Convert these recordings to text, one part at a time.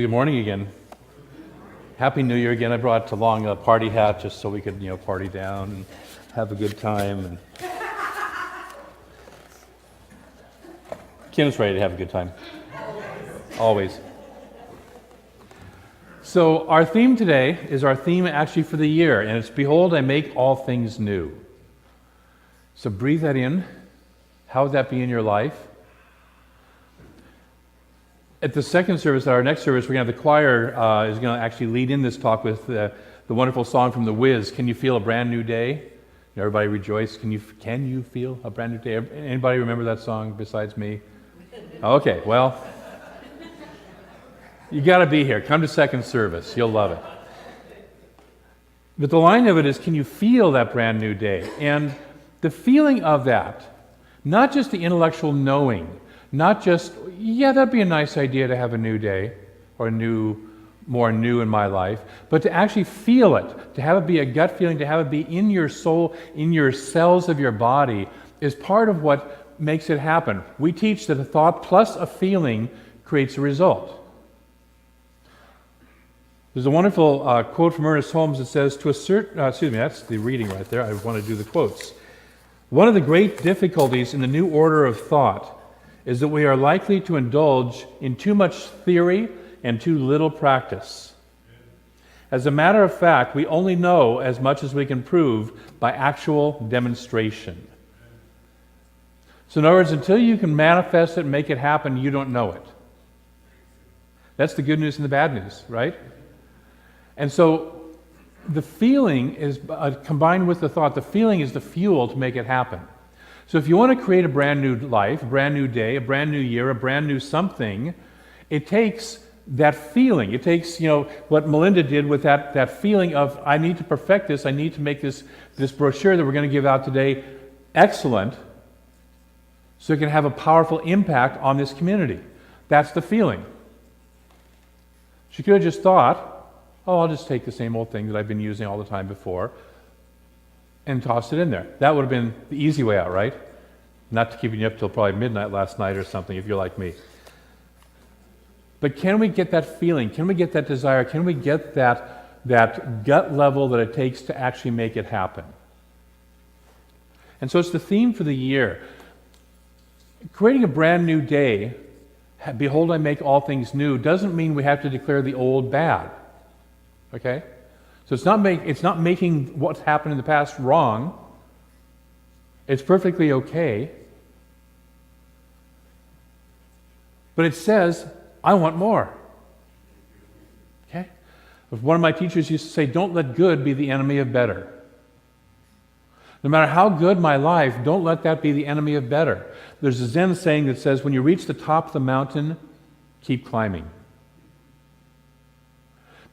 So good morning again. Happy New Year again. I brought along a party hat just so we could, party down and have a good time. And Kim's ready to have a good time. Always. So our theme today is our theme actually for the year, and it's Behold, I make all things new. So breathe that in. How would that be in your life? At the second service, at our next service, we're going to have the choir is going to actually lead in this talk with the wonderful song from The Wiz, Can You Feel a Brand New Day? Everybody rejoice. Can you feel a brand new day? Anybody remember that song besides me? Okay, well, you got to be here. Come to second service. You'll love it. But the line of it is, can you feel that brand new day? And the feeling of that, not just the intellectual knowing, not just, yeah, that'd be a nice idea to have a new day or more new in my life, but to actually feel it, to have it be a gut feeling, to have it be in your soul, in your cells of your body, is part of what makes it happen. We teach that a thought plus a feeling creates a result. There's a wonderful quote from Ernest Holmes that says, that's the reading right there. I want to do the quotes. One of the great difficulties in the new order of thought is that we are likely to indulge in too much theory and too little practice. As a matter of fact, we only know as much as we can prove by actual demonstration. So in other words, until you can manifest it and make it happen, you don't know it. That's the good news and the bad news, right? And so the feeling is combined with the thought. The feeling is the fuel to make it happen. So if you want to create a brand new life, a brand new day, a brand new year, a brand new something, it takes that feeling. It takes, what Melinda did with that feeling of, I need to perfect this, I need to make this brochure that we're going to give out today excellent so it can have a powerful impact on this community. That's the feeling. She could have just thought, I'll just take the same old thing that I've been using all the time before and tossed it in there. That would have been the easy way out, right? Not to keep you up till probably midnight last night or something if you're like me. But can we get that feeling? Can we get that desire? Can we get that gut level that it takes to actually make it happen? And so it's the theme for the year. Creating a brand new day, behold, I make all things new, doesn't mean we have to declare the old bad. Okay? So it's not making what's happened in the past wrong. It's perfectly okay. But it says, I want more. Okay? One of my teachers used to say, don't let good be the enemy of better. No matter how good my life, don't let that be the enemy of better. There's a Zen saying that says, when you reach the top of the mountain, keep climbing.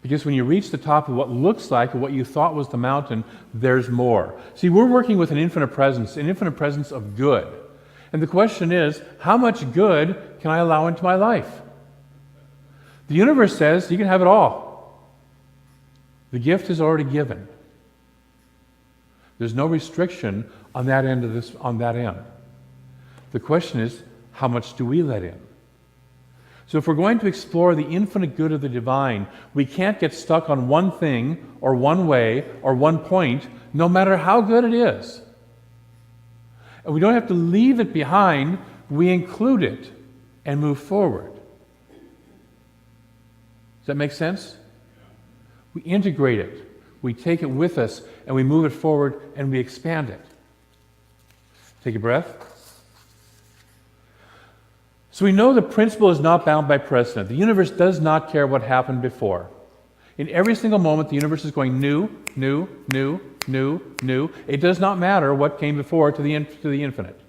Because when you reach the top of what looks like what you thought was the mountain, there's more. See, we're working with an infinite presence of good. And the question is, how much good can I allow into my life? The universe says you can have it all. The gift is already given. There's no restriction on that end of this, on that end. The question is, how much do we let in? So if we're going to explore the infinite good of the divine, we can't get stuck on one thing or one way or one point, no matter how good it is. And we don't have to leave it behind, we include it and move forward. Does that make sense? We integrate it, we take it with us, and we move it forward and we expand it. Take a breath. So we know the principle is not bound by precedent. The universe does not care what happened before. In every single moment, the universe is going new, new, new, new, new. It does not matter what came before to the infinite.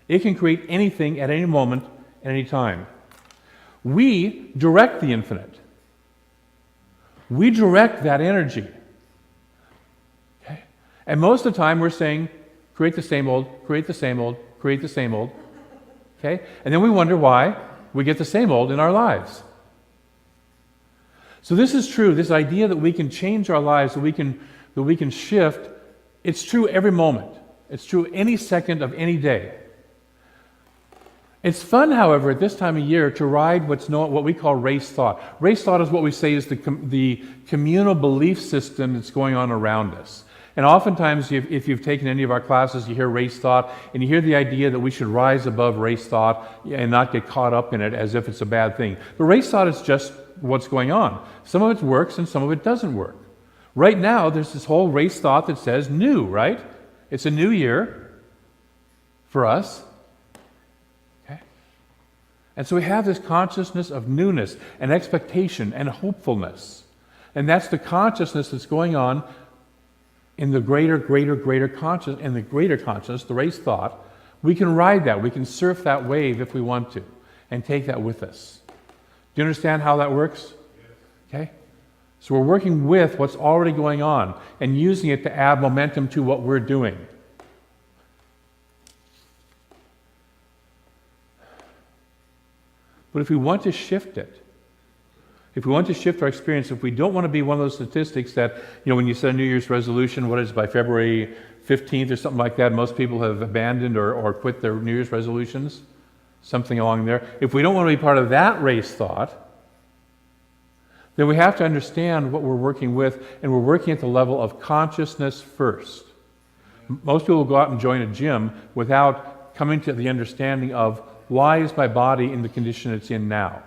It can create anything at any moment, at any time. We direct the infinite. We direct that energy. Okay? And most of the time we're saying, create the same old, create the same old, create the same old. Okay? And then we wonder why we get the same old in our lives. So this is true, this idea that we can change our lives, that we can shift, it's true every moment. It's true any second of any day. It's fun, however, at this time of year to ride what we call race thought. Race thought is what we say is the communal belief system that's going on around us. And oftentimes, if you've taken any of our classes, you hear race thought, and you hear the idea that we should rise above race thought and not get caught up in it as if it's a bad thing. But race thought is just what's going on. Some of it works and some of it doesn't work. Right now, there's this whole race thought that says new, right? It's a new year for us. Okay? And so we have this consciousness of newness and expectation and hopefulness. And that's the consciousness that's going on in the greater consciousness, in the greater consciousness, the race thought. We can ride that. We can surf that wave if we want to and take that with us. Do you understand how that works? Okay? So we're working with what's already going on and using it to add momentum to what we're doing. But if we want to shift it, if we want to shift our experience, if we don't want to be one of those statistics that, when you set a New Year's resolution, what is it, by February 15th or something like that, most people have abandoned or quit their New Year's resolutions, something along there. If we don't want to be part of that race thought, then we have to understand what we're working with, and we're working at the level of consciousness first. Most people will go out and join a gym without coming to the understanding of why is my body in the condition it's in now?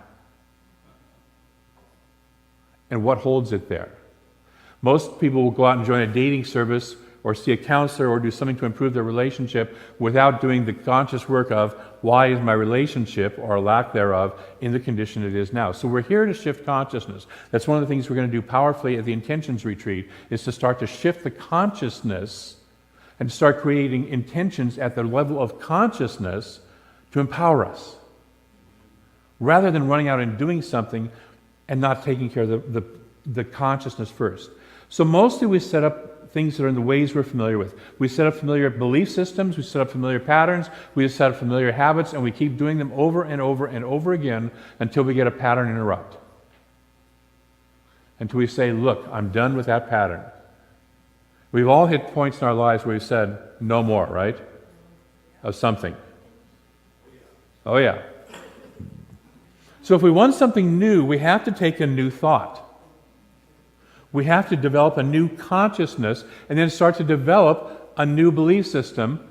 And what holds it there? Most people will go out and join a dating service or see a counselor or do something to improve their relationship without doing the conscious work of why is my relationship or lack thereof in the condition it is now. So we're here to shift consciousness. That's one of the things we're going to do powerfully at the Intentions Retreat, is to start to shift the consciousness and to start creating intentions at the level of consciousness to empower us, rather than running out and doing something and not taking care of the consciousness first. So mostly we set up things that are in the ways we're familiar with. We set up familiar belief systems, we set up familiar patterns, we set up familiar habits, and we keep doing them over and over and over again until we get a pattern interrupt. Until we say, look, I'm done with that pattern. We've all hit points in our lives where we've said, no more, right? Of something. Oh yeah. So if we want something new, we have to take a new thought. We have to develop a new consciousness and then start to develop a new belief system,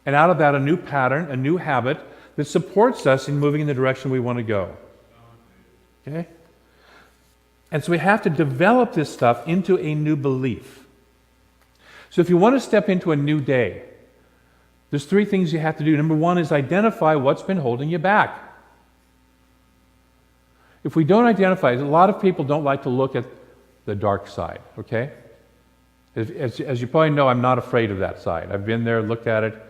and out of that a new pattern, a new habit that supports us in moving in the direction we want to go. Okay? And so we have to develop this stuff into a new belief. So if you want to step into a new day, there's three things you have to do. Number one is identify what's been holding you back. If we don't identify it, a lot of people don't like to look at the dark side, okay? As you probably know, I'm not afraid of that side. I've been there, looked at it.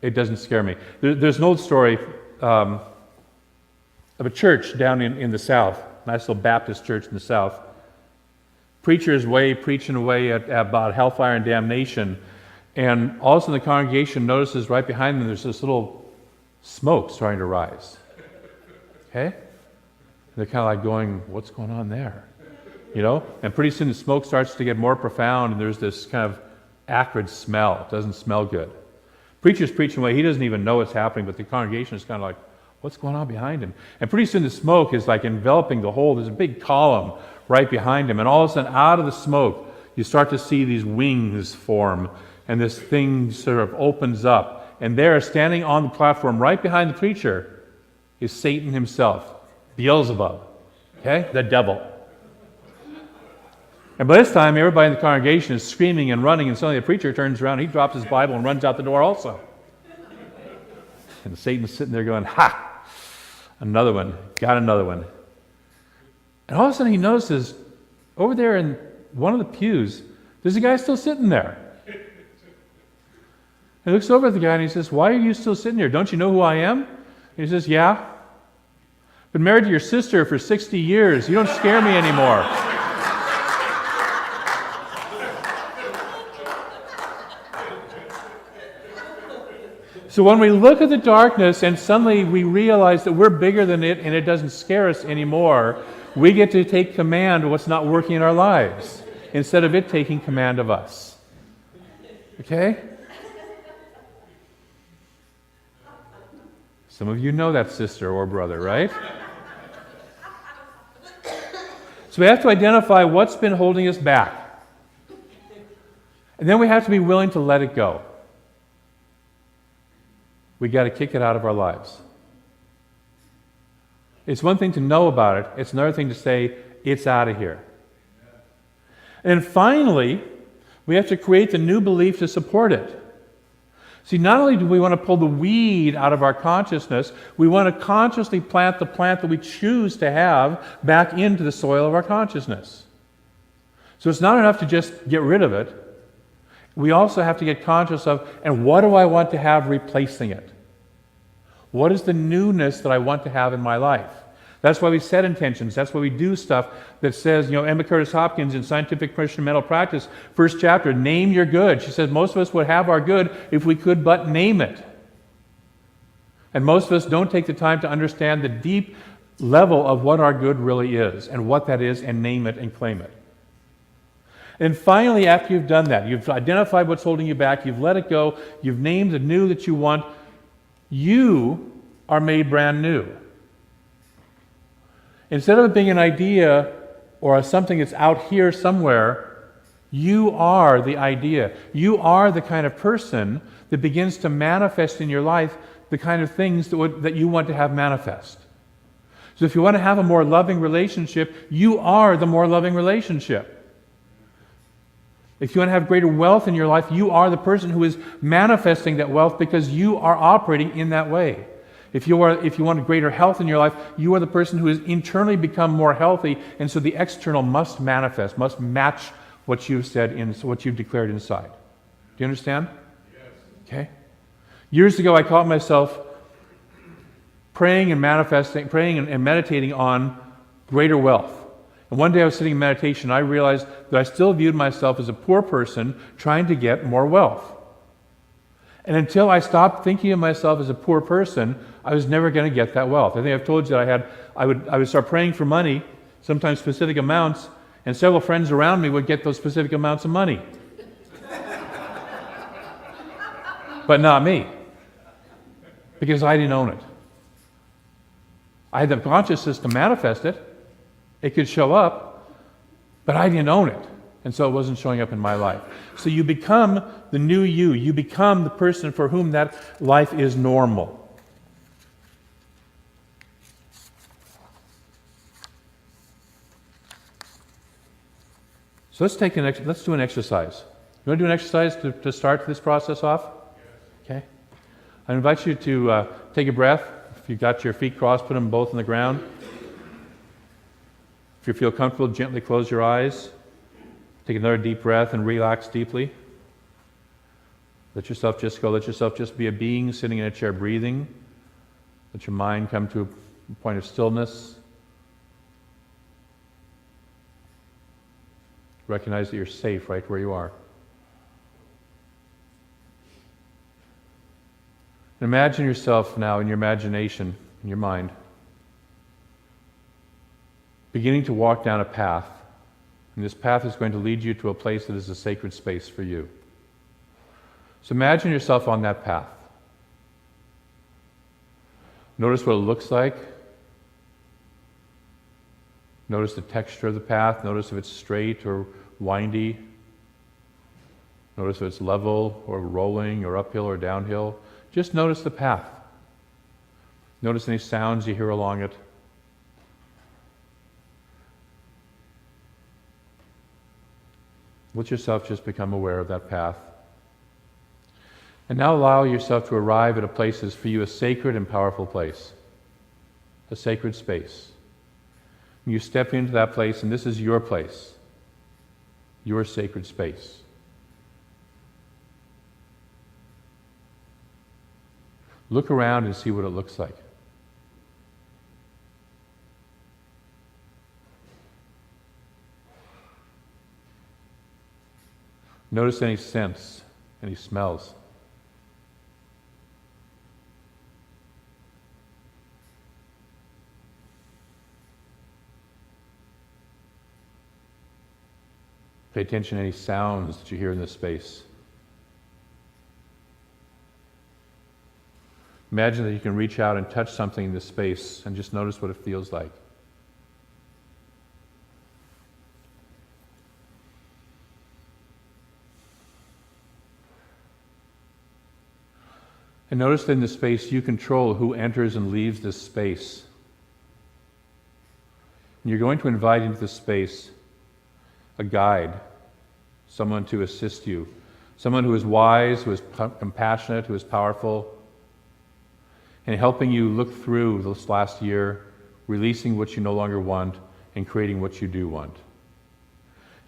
It doesn't scare me. There's an old story of a church down in the South, nice little Baptist church in the South. Preacher is preaching away about hellfire and damnation, and all of a sudden the congregation notices right behind them there's this little smoke starting to rise. Okay? They're kind of like going, what's going on there? And pretty soon the smoke starts to get more profound, and there's this kind of acrid smell. It doesn't smell good. Preacher's preaching away. He doesn't even know what's happening, but the congregation is kind of like, what's going on behind him? And pretty soon the smoke is like enveloping the whole. There's a big column right behind him, and all of a sudden out of the smoke you start to see these wings form, and this thing sort of opens up, and there, standing on the platform right behind the preacher, is Satan himself, Beelzebub, okay, the devil. And by this time, everybody in the congregation is screaming and running, and suddenly the preacher turns around, he drops his Bible and runs out the door also. And Satan's sitting there going, ha, another one, got another one. And all of a sudden he notices, over there in one of the pews, there's a guy still sitting there. He looks over at the guy and he says, why are you still sitting here? Don't you know who I am? And he says, yeah. Been married to your sister for 60 years. You don't scare me anymore. So when we look at the darkness and suddenly we realize that we're bigger than it and it doesn't scare us anymore, we get to take command of what's not working in our lives instead of it taking command of us. Okay? Some of you know that sister or brother, right? So we have to identify what's been holding us back. And then we have to be willing to let it go. We got to kick it out of our lives. It's one thing to know about it. It's another thing to say, it's out of here. And finally, we have to create the new belief to support it. See, not only do we want to pull the weed out of our consciousness, we want to consciously plant the plant that we choose to have back into the soil of our consciousness. So it's not enough to just get rid of it. We also have to get conscious of, and what do I want to have replacing it? What is the newness that I want to have in my life? That's why we set intentions. That's why we do stuff that says, Emma Curtis Hopkins in Scientific Christian Mental Practice, first chapter, name your good. She says most of us would have our good if we could but name it. And most of us don't take the time to understand the deep level of what our good really is and what that is and name it and claim it. And finally, after you've done that, you've identified what's holding you back, you've let it go, you've named the new that you want, you are made brand new. Instead of it being an idea or something that's out here somewhere, you are the idea. You are the kind of person that begins to manifest in your life the kind of things that you want to have manifest. So if you want to have a more loving relationship, you are the more loving relationship. If you want to have greater wealth in your life, you are the person who is manifesting that wealth because you are operating in that way. If you want greater health in your life, you are the person who has internally become more healthy, and so the external must manifest, must match what you've said what you've declared inside. Do you understand? Yes. Okay. Years ago, I caught myself praying and meditating on greater wealth. And one day I was sitting in meditation, I realized that I still viewed myself as a poor person trying to get more wealth. And until I stopped thinking of myself as a poor person, I was never going to get that wealth. I think I've told you that I would start praying for money, sometimes specific amounts, and several friends around me would get those specific amounts of money. But not me, because I didn't own it. I had the consciousness to manifest it. It could show up, but I didn't own it. And so it wasn't showing up in my life. So you become the new you. You become the person for whom that life is normal. So let's do an exercise. You want to do an exercise to start this process off? Yes. Okay. I invite you to take a breath. If you've got your feet crossed, put them both on the ground. If you feel comfortable, gently close your eyes. Take another deep breath and relax deeply. Let yourself just go. Let yourself just be a being sitting in a chair breathing. Let your mind come to a point of stillness. Recognize that you're safe right where you are. Imagine yourself now in your imagination, in your mind, beginning to walk down a path. And this path is going to lead you to a place that is a sacred space for you. So imagine yourself on that path. Notice what it looks like. Notice the texture of the path. Notice if it's straight or windy. Notice if it's level or rolling or uphill or downhill. Just notice the path. Notice any sounds you hear along it. Let yourself just become aware of that path. And now allow yourself to arrive at a place that is for you a sacred and powerful place. A sacred space. And you step into that place, and this is your place. Your sacred space. Look around and see what it looks like. Notice any scents, any smells. Pay attention to any sounds that you hear in this space. Imagine that you can reach out and touch something in this space and just notice what it feels like. And notice that in this space you control who enters and leaves this space. And you're going to invite into this space a guide, someone to assist you, someone who is wise, who is compassionate, who is powerful, and helping you look through this last year, releasing what you no longer want and creating what you do want.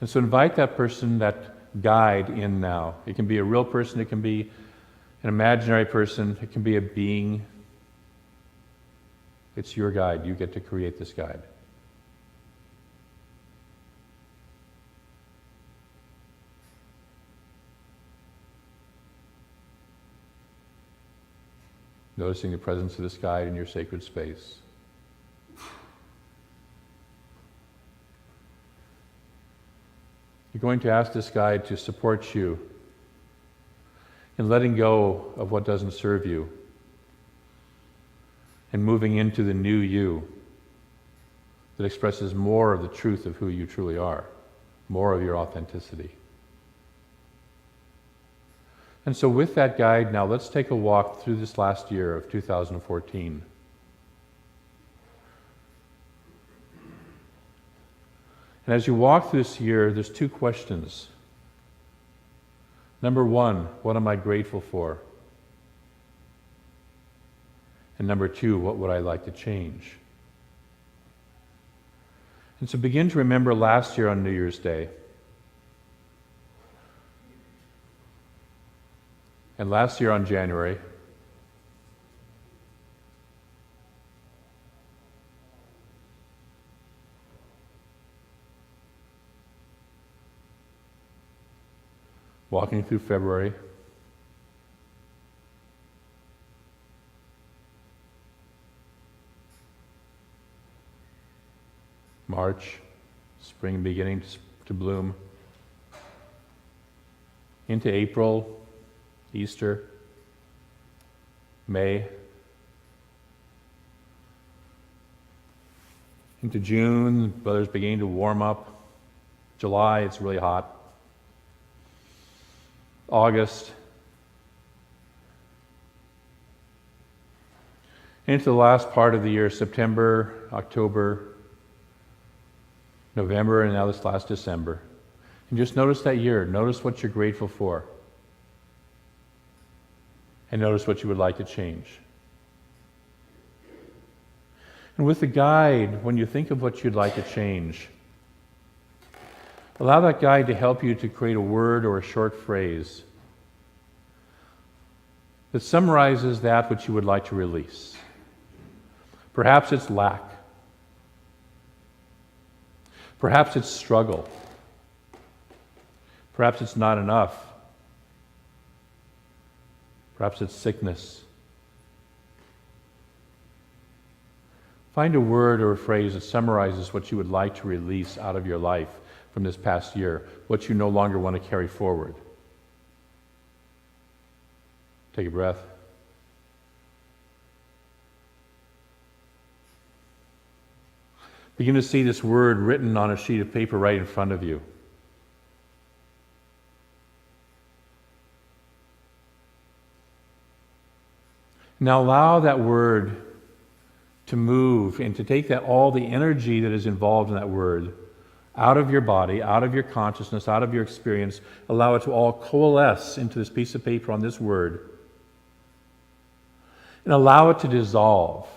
And so invite that person, that guide in now. It can be a real person, it can be an imaginary person, it can be a being. It's your guide. You get to create this guide. Noticing the presence of this guide in your sacred space. You're going to ask this guide to support you in letting go of what doesn't serve you and moving into the new you that expresses more of the truth of who you truly are, more of your authenticity. And so with that guide now, let's take a walk through this last year of 2014. And as you walk through this year, there's two questions. Number one, what am I grateful for? And number two, what would I like to change? And so begin to remember last year on New Year's Day. And last year on January. Walking through February. March, spring beginning to bloom. Into April, Easter, May. Into June, weather's beginning to warm up. July, it's really hot. August. Into the last part of the year, September, October, November, and now this last December. And just notice that year. Notice what you're grateful for. And notice what you would like to change. And with the guide, when you think of what you'd like to change, allow that guide to help you to create a word or a short phrase that summarizes that which you would like to release. Perhaps it's lack. Perhaps it's struggle. Perhaps it's not enough. Perhaps it's sickness. Find a word or a phrase that summarizes what you would like to release out of your life from this past year, what you no longer want to carry forward. Take a breath. Begin to see this word written on a sheet of paper right in front of you. Now allow that word to move and to take that all the energy that is involved in that word out of your body, out of your consciousness, out of your experience. Allow it to all coalesce into this piece of paper on this word. And allow it to dissolve.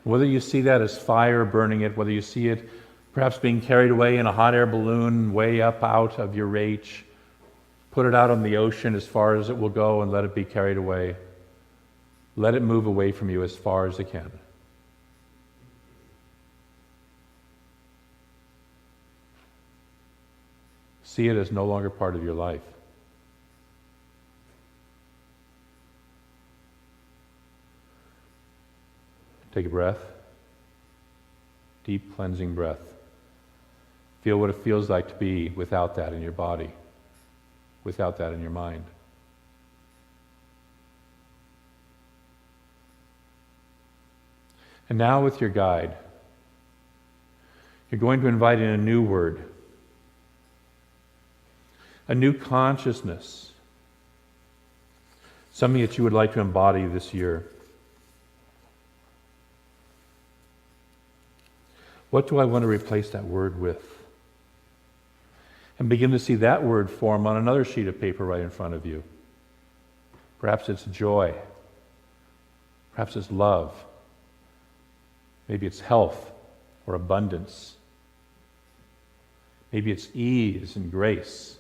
Whether you see that as fire burning it, whether you see it perhaps being carried away in a hot air balloon way up out of your reach, put it out on the ocean as far as it will go and let it be carried away. Let it move away from you as far as it can. See it as no longer part of your life. Take a breath. Deep cleansing breath. Feel what it feels like to be without that in your body, without that in your mind. And now with your guide, you're going to invite in a new word, a new consciousness, something that you would like to embody this year. What do I want to replace that word with? And begin to see that word form on another sheet of paper right in front of you. Perhaps it's joy. Perhaps it's love. Maybe it's health or abundance. Maybe it's ease and grace,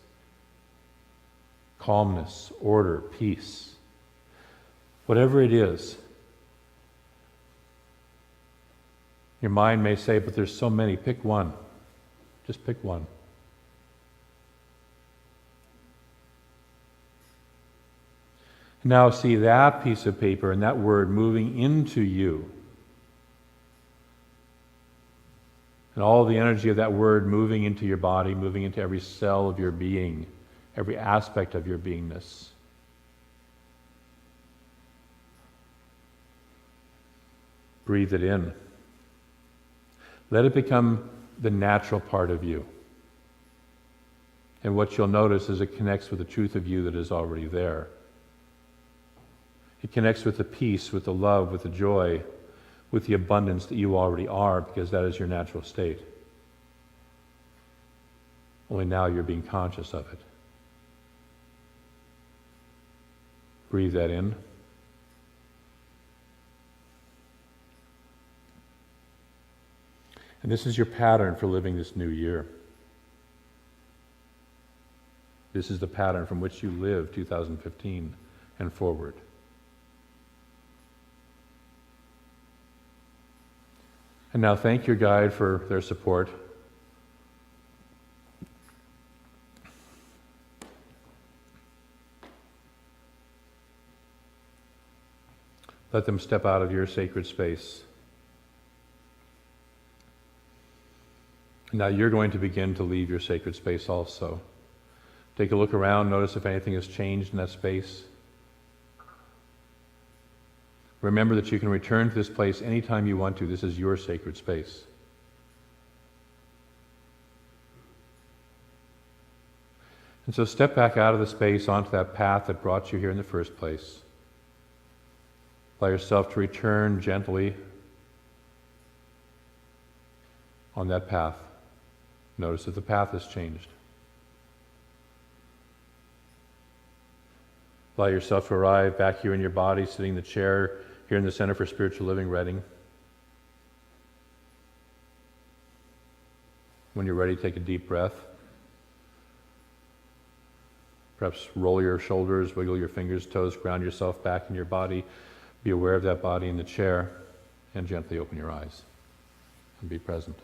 calmness, order, peace. Whatever it is, your mind may say, but there's so many, pick one. Just pick one. Now see that piece of paper and that word moving into you. And all the energy of that word moving into your body, moving into every cell of your being, every aspect of your beingness. Breathe it in. Let it become the natural part of you. And what you'll notice is it connects with the truth of you that is already there. It connects with the peace, with the love, with the joy, with the abundance that you already are, because that is your natural state. Only now you're being conscious of it. Breathe that in. And this is your pattern for living this new year. This is the pattern from which you live 2015 and forward. And now thank your guide for their support. Let them step out of your sacred space. Now you're going to begin to leave your sacred space also. Take a look around, notice if anything has changed in that space. Remember that you can return to this place anytime you want to. This is your sacred space. And so step back out of the space onto that path that brought you here in the first place. Allow yourself to return gently on that path. Notice that the path has changed. Allow yourself to arrive back here in your body, sitting in the chair here in the Center for Spiritual Living, Reading. When you're ready, take a deep breath. Perhaps roll your shoulders, wiggle your fingers, toes, ground yourself back in your body. Be aware of that body in the chair, and gently open your eyes and be present.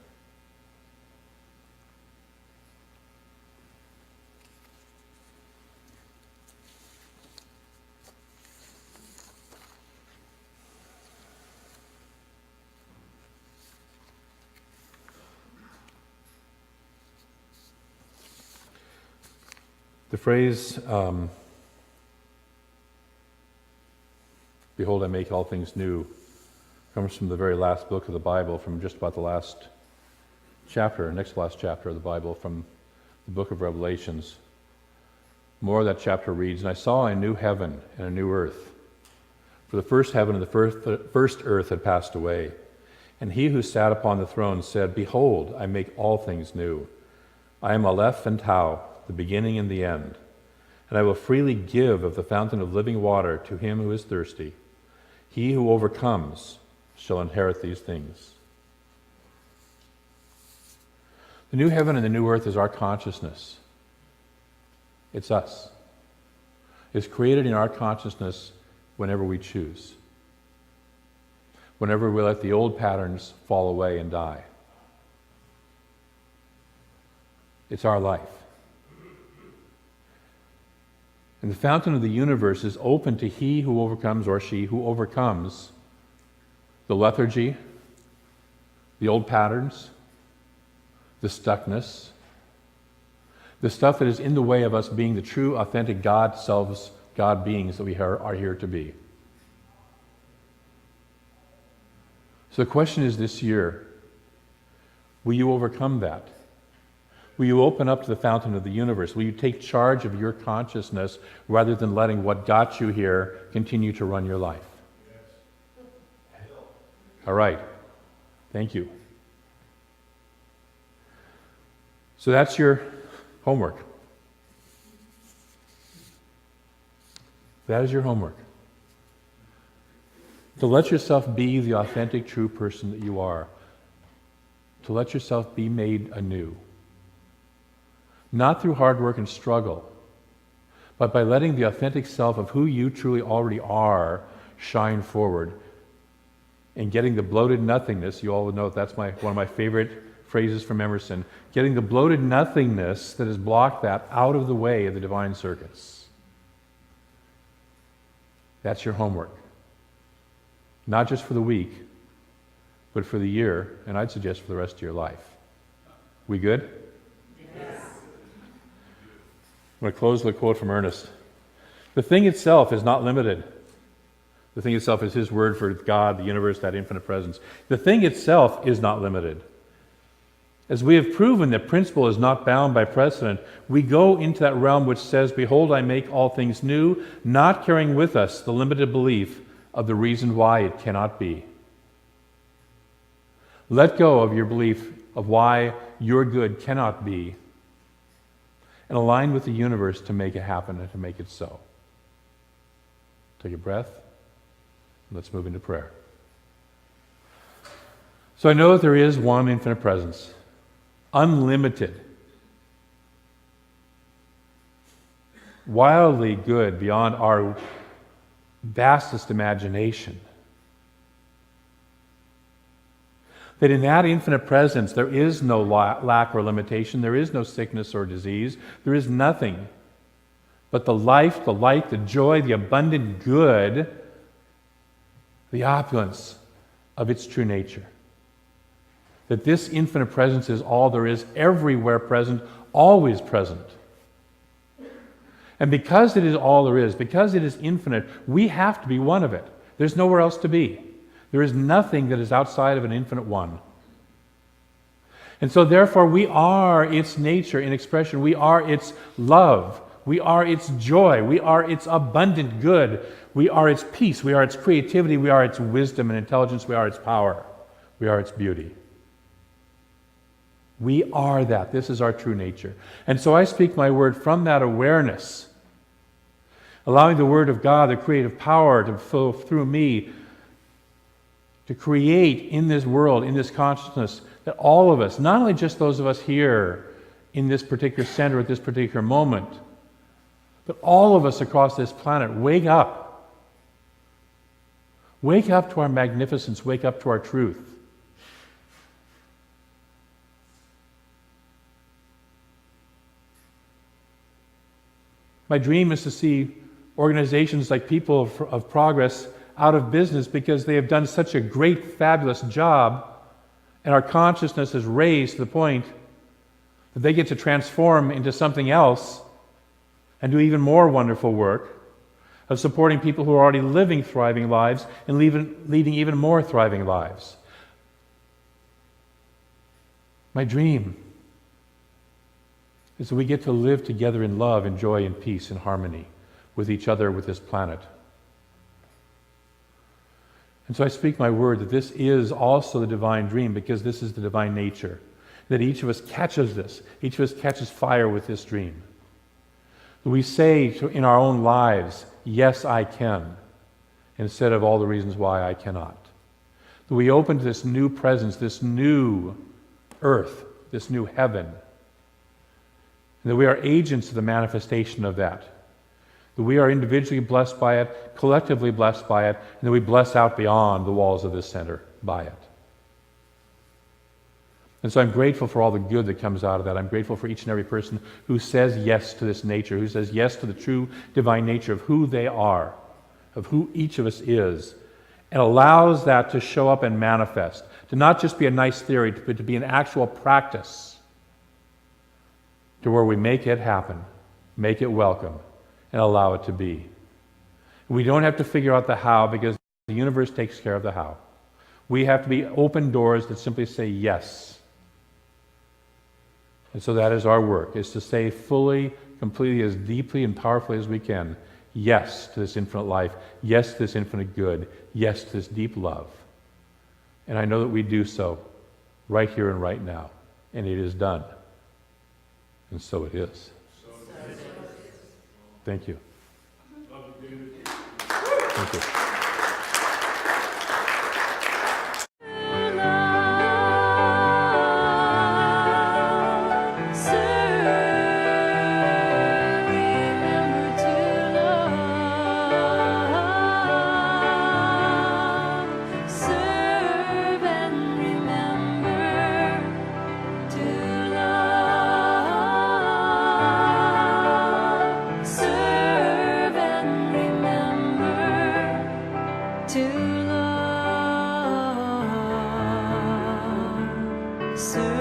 The phrase, behold, I make all things new, comes from the very last book of the Bible, from just about the last chapter, next to last chapter of the Bible, from the book of Revelations. More of that chapter reads, and I saw a new heaven and a new earth. For the first heaven and the first earth had passed away. And he who sat upon the throne said, behold, I make all things new. I am Aleph and Tau, the beginning and the end. And I will freely give of the fountain of living water to him who is thirsty. He who overcomes shall inherit these things. The new heaven and the new earth is our consciousness. It's us. It's created in our consciousness whenever we choose. Whenever we let the old patterns fall away and die. It's our life. And the fountain of the universe is open to he who overcomes, or she who overcomes, the lethargy, the old patterns, the stuckness, the stuff that is in the way of us being the true, authentic God selves, God beings that we are here to be. So the question is this year, will you overcome that? Will you open up to the fountain of the universe? Will you take charge of your consciousness rather than letting what got you here continue to run your life? All right. Thank you. So that's your homework. That is your homework. To let yourself be the authentic, true person that you are. To let yourself be made anew. Not through hard work and struggle, but by letting the authentic self of who you truly already are shine forward and getting the bloated nothingness. You all know that's one of my favorite phrases from Emerson. Getting the bloated nothingness that has blocked that out of the way of the divine circuits. That's your homework. Not just for the week, but for the year, and I'd suggest for the rest of your life. We good? Yes. I'm going to close with a quote from Ernest. The thing itself is not limited. The thing itself is his word for God, the universe, that infinite presence. The thing itself is not limited. As we have proven that principle is not bound by precedent, we go into that realm which says, behold, I make all things new, not carrying with us the limited belief of the reason why it cannot be. Let go of your belief of why your good cannot be and align with the universe to make it happen and to make it so. Take a breath. Let's move into prayer. So I know that there is one infinite presence, unlimited, wildly good beyond our vastest imagination. That in that infinite presence there is no lack or limitation, there is no sickness or disease, there is nothing but the life, the light, the joy, the abundant good, the opulence of its true nature. That this infinite presence is all there is, everywhere present, always present. And because it is all there is, because it is infinite, we have to be one of it. There's nowhere else to be. There is nothing that is outside of an infinite one. And so therefore we are its nature in expression. We are its love. We are its joy. We are its abundant good. We are its peace. We are its creativity. We are its wisdom and intelligence. We are its power. We are its beauty. We are that. This is our true nature. And so I speak my word from that awareness, allowing the word of God, the creative power, to flow through me, to create in this world, in this consciousness, that all of us, not only just those of us here in this particular center at this particular moment, but all of us across this planet, wake up. Wake up to our magnificence. Wake up to our truth. My dream is to see organizations like People of Progress out of business because they have done such a great, fabulous job, and our consciousness is raised to the point that they get to transform into something else and do even more wonderful work of supporting people who are already living thriving lives and leading even more thriving lives. My dream is that we get to live together in love and joy and peace and harmony with each other, with this planet. And so I speak my word that this is also the divine dream, because this is the divine nature. That each of us catches this. Each of us catches fire with this dream. That we say in our own lives, yes, I can, instead of all the reasons why I cannot. That we open to this new presence, this new earth, this new heaven. And that we are agents of the manifestation of that. That we are individually blessed by it, collectively blessed by it, and that we bless out beyond the walls of this center by it. And so I'm grateful for all the good that comes out of that. I'm grateful for each and every person who says yes to this nature, who says yes to the true divine nature of who they are, of who each of us is, and allows that to show up and manifest, to not just be a nice theory, but to be an actual practice, to where we make it happen, make it welcome, and allow it to be. We don't have to figure out the how, because the universe takes care of the how. We have to be open doors that simply say yes. And so that is our work, is to say fully, completely, as deeply and powerfully as we can, yes to this infinite life, yes to this infinite good, yes to this deep love. And I know that we do so right here and right now. And it is done. And so it is. Thank you. Thank you. To love, serve.